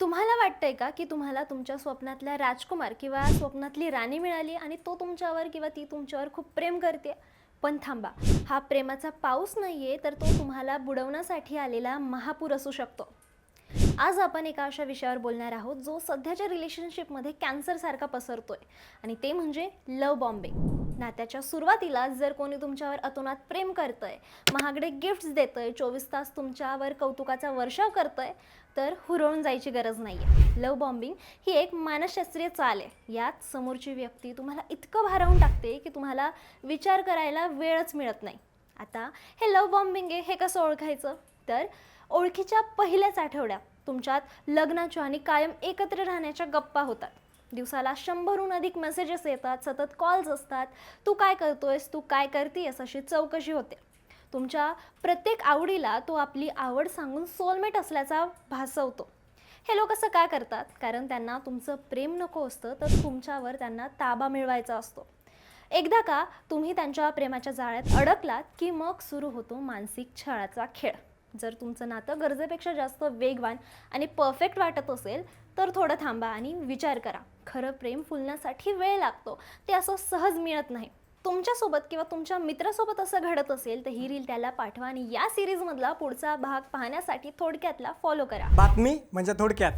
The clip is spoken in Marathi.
तुम्हाला वाटतंय का की तुम्हाला तुमच्या स्वप्नातला राजकुमार किंवा स्वप्नातली राणी मिळाली आणि तो तुमच्यावर किंवा ती तुमच्यावर खूप प्रेम करते? पण थांबा, हा प्रेमाचा पाऊस नाहीये, तर तो तुम्हाला बुडवण्यासाठी आलेला महापूर असू शकतो. आज आपण एका अशा विषयावर बोलणार आहोत जो सध्याच्या रिलेशनशिपमध्ये कॅन्सरसारखा पसरतोय, आणि ते म्हणजे लव्ह बॉम्बिंग. नात्याच्या सुरुवातीला जर कोणी तुमच्यावर अतोनात प्रेम करतंय, महागडे गिफ्ट्स देतंय, 24 तास तुमच्यावर कौतुकाचा वर्षाव करतंय, तर हुरळून जायची गरज नाहीये. लव्ह बॉम्बिंग ही एक मानसशास्त्रीय चाल आहे. यात समोरची व्यक्ती तुम्हाला इतकं भारावून टाकते की तुम्हाला विचार करायला वेळच मिळत नाही. आता हे लव्ह बॉम्बिंग आहे, हे कसं ओळखायचं? तर ओळखीच्या पहिल्याच आठवड्यात तुमच्यात लग्नाच्या आणि कायम एकत्र राहण्याच्या गप्पा होतात. दिवसाला 100हून अधिक मेसेजेस येतात, सतत कॉल्स असतात. तू काय करतोयस, तू काय करतेयस, अशी चौकशी होते. तुमच्या प्रत्येक आवडीला तो आपली आवड सांगून सोलमेट असल्याचा भासवतो. हे लोक असं का करतात? कारण त्यांना तुमचं प्रेम नको असतं, तर तुमच्यावर त्यांना ताबा मिळवायचा असतो. एकदा का तुम्ही त्यांच्या प्रेमाच्या जाळ्यात अडकलात की मग सुरू होतो मानसिक छळाचा खेळ. जर तुमचं नातं गरजेपेक्षा जास्त वेगवान आणि परफेक्ट वाटत असेल, तर थोडं थांबा आणि विचार करा. खरं प्रेम फुलण्यासाठी वेळ लागतो, ते असं सहज मिळत नाही. तुमच्यासोबत किंवा तुमच्या मित्रासोबत असं घडत असेल तर ही रील त्याला पाठवा आणि या सिरीजमधला पुढचा भाग पाहण्यासाठी थोडक्यातला फॉलो करा. बातमी म्हणजे थोडक्यात.